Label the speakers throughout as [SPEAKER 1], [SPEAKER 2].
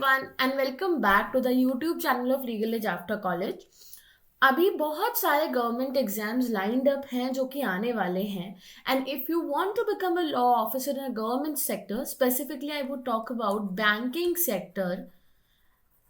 [SPEAKER 1] everyone and welcome back to the YouTube channel of Legal Age After College। अभी बहुत सारे government exams lined up हैं जो कि आने वाले हैं and if you want to become a law officer in a government sector, specifically I would talk about banking sector.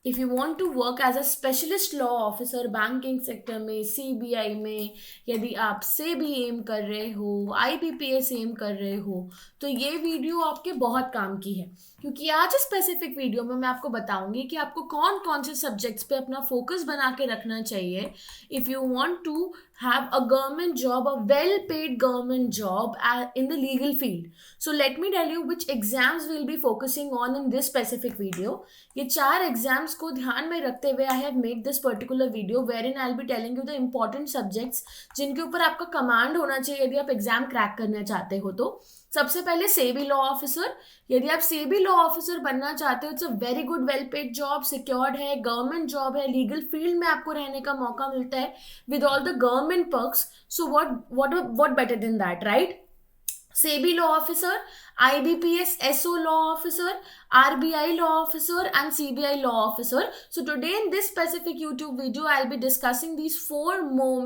[SPEAKER 1] If you want to work as a specialist law officer banking sector में, CBI में, यदि आप से भी M कर रहे हो, IBPS M कर रहे हो, तो ये वीडियो आपके बहुत काम की है। क्योंकि आज स्पेसिफिक वीडियो में मैं आपको बताऊंगी कि आपको कौन कौन से सब्जेक्ट्स पे अपना फोकस बना के रखना चाहिए if you want to have a government job, a well paid government job in the legal field. So let me tell you which exams we'll be focusing on in this specific video. ये चार exams को ध्यान में रखते हुए I have made this particular video wherein I be telling you the important subjects जिनके ऊपर आपका कमांड होना चाहिए यदि आप एग्जाम क्रैक करना चाहते हो। तो सबसे पहले सेबी लॉ ऑफिसर। यदि आप सेबी लॉ ऑफिसर बनना चाहते हो, it's a very good well paid job, secured है, गवर्नमेंट जॉब है, लीगल फील्ड में आपको रहने का मौका मिलता है with all the government perks. So what better than that, right? SEBI law officer, IBPS SO law officer, RBI law officer and CBI law officer. So today in this specific YouTube video I'll be discussing these four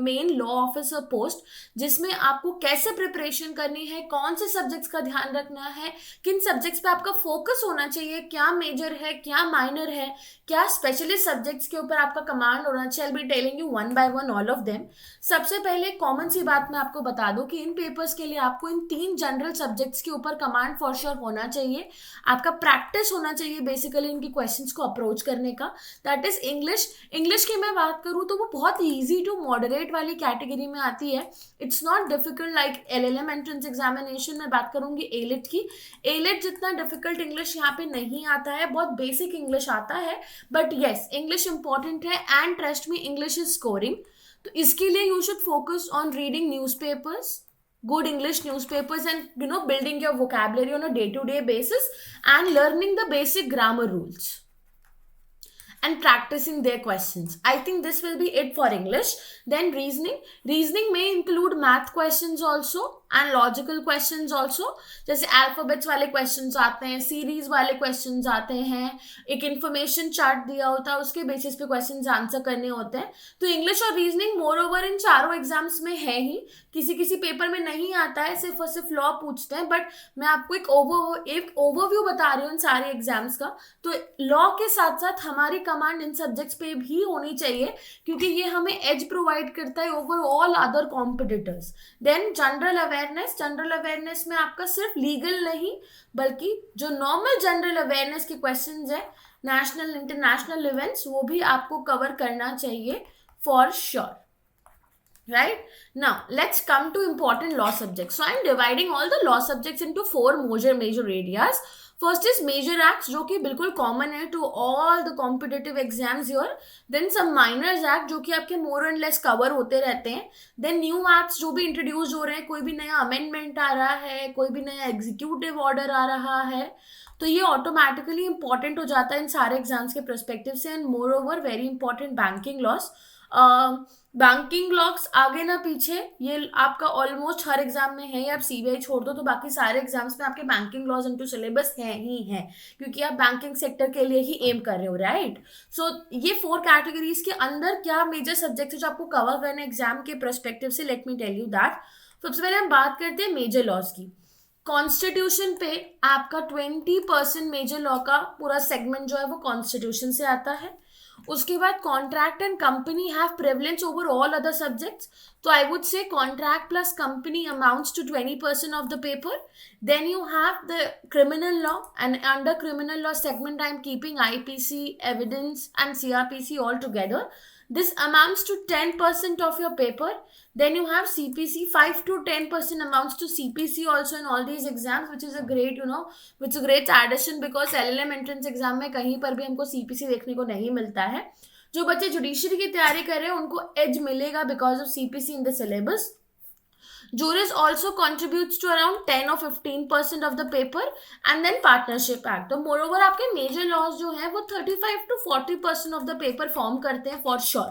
[SPEAKER 1] main law officer posts जिसमें आपको कैसे preparation करनी है, कौन से subjects का ध्यान रखना है, किन सब्जेक्ट्स पे आपका फोकस होना चाहिए, क्या मेजर है, क्या माइनर है, क्या स्पेशलिस्ट सब्जेक्ट्स के ऊपर आपका कमांड होना चाहिए। I'll be telling you one by one all of them. सबसे पहले कॉमन सी बात मैं आपको बता दूं कि इन पेपर्स के लिए आपको इन तीन जनरल सब्जेक्ट्स के ऊपर कमांड फॉर श्योर होना चाहिए। आपका प्रैक्टिस होना चाहिए बेसिकली इनकी क्वेश्चंस को अप्रोच करने का। दैट इज इंग्लिश की मैं बात करूँ तो वो बहुत ईजी टू मॉडरेट वाली कैटेगरी में आती है। It's not difficult like LLM entrance examination में बात करूंगी एलिट की। एलिट जितना डिफिकल्ट इंग्लिश यहाँ पे नहीं आता है, बहुत बेसिक इंग्लिश आता है, बट येस इंग्लिश इंपॉर्टेंट है and trust me English is scoring. तो इसके लिए you should focus on reading newspapers, good English newspapers, and building your vocabulary on a day-to-day basis and learning the basic grammar rules and practicing their questions. I think this will be it for English. Then reasoning may include math questions also and logical questions also. जैसे alphabets वाले questions आते हैं, series वाले questions आते हैं, एक information chart दिया होता है, उसके basis पे questions answer करने होते हैं। तो English और reasoning moreover इन चारों एग्जाम्स में है ही, किसी पेपर में नहीं आता है, सिर्फ और सिर्फ लॉ पूछते हैं, बट मैं आपको एक ओवरव्यू बता रही हूँ इन सारे एग्जाम्स का। तो लॉ के साथ साथ हमारी कमांड इन सब्जेक्ट्स पे भी होनी चाहिए क्योंकि ये हमें एज प्रोवाइड करता है over all other competitors. Then general awareness में आपका सिर्फ लीगल नहीं बल्कि जो नॉर्मल जनरल अवेयरनेस के क्वेश्चंस है, नेशनल इंटरनेशनल इवेंट्स, वो भी आपको कवर करना चाहिए for sure. Right? Now, let's come to important law subjects. So, I'm dividing all the law subjects into four major areas. First is major acts, जो कि बिल्कुल common है to all the competitive exams here. Then some minor acts, जो कि आपके more and less cover होते रहते हैं. Then new acts, जो भी introduce हो रहे हैं, कोई भी नया amendment आ रहा है, कोई भी नया executive order आ रहा है, तो ये ऑटोमेटिकली इंपॉर्टेंट हो जाता है इन सारे एग्जाम्स के परस्पेक्टिव से। And more over very important banking loss. Banking loss आगे ना पीछे ये आपका ऑलमोस्ट हर एग्जाम में है, या आप सीबीआई छोड़ दो तो बाकी सारे एग्जाम्स में आपके बैंकिंग लॉस इनटू सिलेबस है ही है क्योंकि आप बैंकिंग सेक्टर के लिए ही एम कर रहे हो, राइट? सो ये फोर कैटेगरीज के अंदर क्या मेजर सब्जेक्ट है जो आपको कवर करना है एग्जाम के परस्पेक्टिव से, let me tell you that. सबसे पहले हम बात करते हैं मेजर लॉस की। कॉन्स्टिट्यूशन पे आपका 20% मेजर लॉ का पूरा सेगमेंट जो है वो कॉन्स्टिट्यूशन से आता है। उसके बाद contract and company have prevalence over all other subjects, तो I would say contract plus company amounts to 20% of the paper. Then you have the criminal law and under criminal law segment I am keeping IPC, evidence and CrPC all together. This amounts to 10% of your paper. Then you have CPC, 5 to 10% amounts to CPC also in all these exams, which is a great, which is a great addition because LLM entrance exam में कहीं पर भी हमको CPC देखने को नहीं मिलता है। जो बच्चे जुडिशरी की तैयारी कर रहे हैं उनको एज मिलेगा because of CPC in the syllabus. Juris also contributes to around 10 or 15% of the paper, and then partnership act. तो moreover आपके major laws जो हैं वो 35 to 40% of the paper form करते हैं for sure,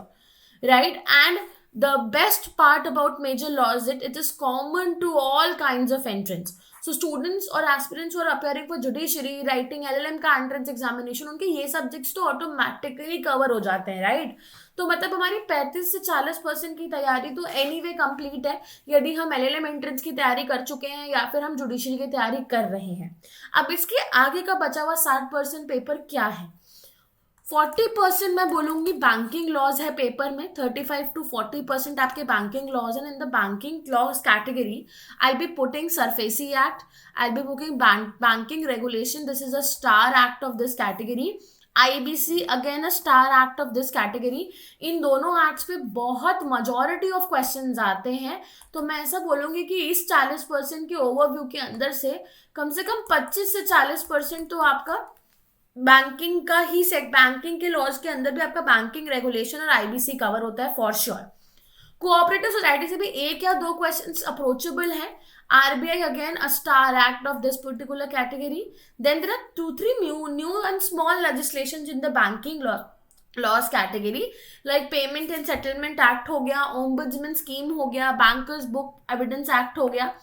[SPEAKER 1] right? And the best part about major laws is it is common to all kinds of entrants. So students और aspirants और appearing for judiciary, writing LLM का entrance examination, उनके ये subjects तो automatically cover हो जाते हैं, right? तो मतलब हमारी 35 से 40% की तैयारी तो एनीवे कंप्लीट है, यदि हम एलएलएम एंट्रेंस की तैयारी कर चुके हैं या फिर हम जुडिशरी की तैयारी कर रहे हैं। अब इसके आगे का बचा हुआ 60% पेपर क्या है? 40% मैं बोलूंगी बैंकिंग लॉज है पेपर में, 35 to 40% आपके banking laws and in the banking laws category I be putting SARFAESI act, I be booking banking regulation, this is a star act of this category, IBC again a star act of this category. इन दोनों acts पे बहुत majority of questions आते हैं, तो मैं ऐसा बोलूंगी कि इस 40% के ओवरव्यू के अंदर से कम 25 से 40% तो आपका बैंकिंग का ही सेट, बैंकिंग के लॉज के अंदर भी आपका बैंकिंग रेगुलेशन और आईबीसी कवर होता है फॉर श्योर। कोऑपरेटिव सोसाइटी से भी एक या दो क्वेश्चंस अप्रोचेबल हैं, RBI again a star act of this particular category. Then there are 2-3 new and small legislations in the banking laws category, like payment and settlement act हो गया, ombudsman scheme हो गया, बैंकर्स बुक एविडेंस एक्ट हो गया।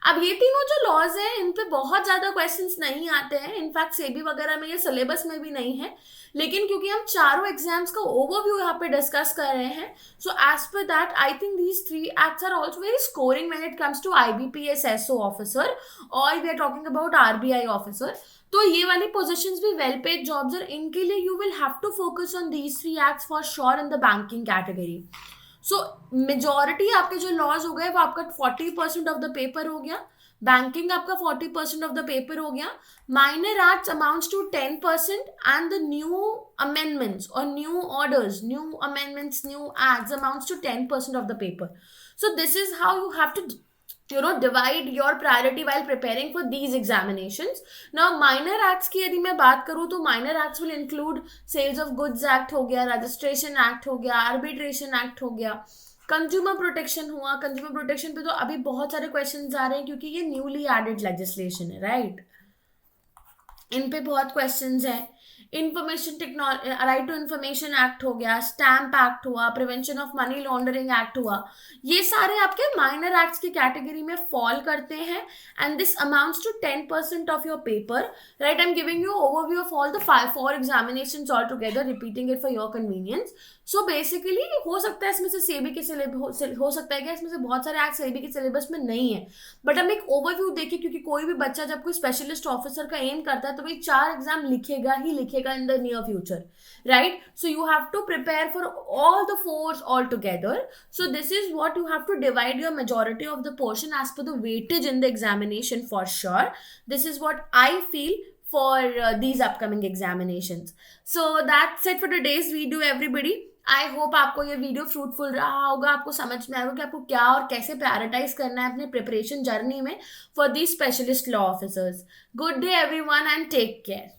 [SPEAKER 1] अब ये तीनों जो लॉज हैं इन पे बहुत ज्यादा क्वेश्चंस नहीं आते हैं, इनफैक्ट सेबी वगैरह में ये सिलेबस में भी नहीं है, लेकिन क्योंकि हम चारों एग्जाम्स का ओवरव्यू यहाँ पे डिस्कस कर रहे हैं, so as per that I think these 3 acts are also very scoring when it comes to IBPS SO officer और we are talking about RBI officer. तो ये वाली पोजीशंस भी वेल पेड जॉब्स और इनके लिए you will have to focus on these 3 acts for sure in the banking category. So majority आपके जो लॉज हो गए वो आपका 40% ऑफ द पेपर हो गया, बैंकिंग आपका 40% ऑफ द पेपर हो गया, minor acts amounts to 10% and the new amendments और new orders, new amendments, new acts amounts to 10% of the paper. So this is how you have to divide your priority while preparing for these examinations. Now minor acts की यदि मैं बात करूँ तो minor acts will include sales of goods act हो गया, registration act हो गया, arbitration act हो गया, कंज्यूमर प्रोटेक्शन हुआ। कंज्यूमर प्रोटेक्शन पे तो अभी बहुत सारे क्वेश्चंस आ रहे हैं क्योंकि ये न्यूली एडेड लेजिस्लेशन है, राइट? इन पे बहुत क्वेश्चंस हैं। Information technology, right to information act हो गया, स्टैम्प एक्ट हुआ, prevention of money laundering act हुआ, ये सारे आपके माइनर एक्ट्स की कैटेगरी में फॉल करते हैं and this amounts to 10% of your paper, right? I am giving you overview of all the 4 examinations all together, repeating it for your convenience. So basically हो सकता है इसमें से सेबी के सिलेबस हो सकता है कि इसमें से बहुत सारे एक्ट सेबी के सिलेबस में नहीं है, बट हम एक ओवरव्यू देखें क्योंकि कोई भी बच्चा जब कोई स्पेशलिस्ट ऑफिसर का एम करता है तो भाई 4 एग्जाम लिखेगा ही लिखेगा in the near future, right? So you have to prepare for all the 4 all together. So this is what you have to divide your majority of the portion as per the weightage in the examination for sure. This is what I feel for these upcoming examinations. So that's it for today's video everybody. I hope आपको ये video fruitful रहा होगा, आपको समझ में आएगा कि आपको क्या और कैसे प्रायोरिटाइज करना है अपने प्रिपरेशन जर्नी में for the specialist law officers. Good day everyone and take care.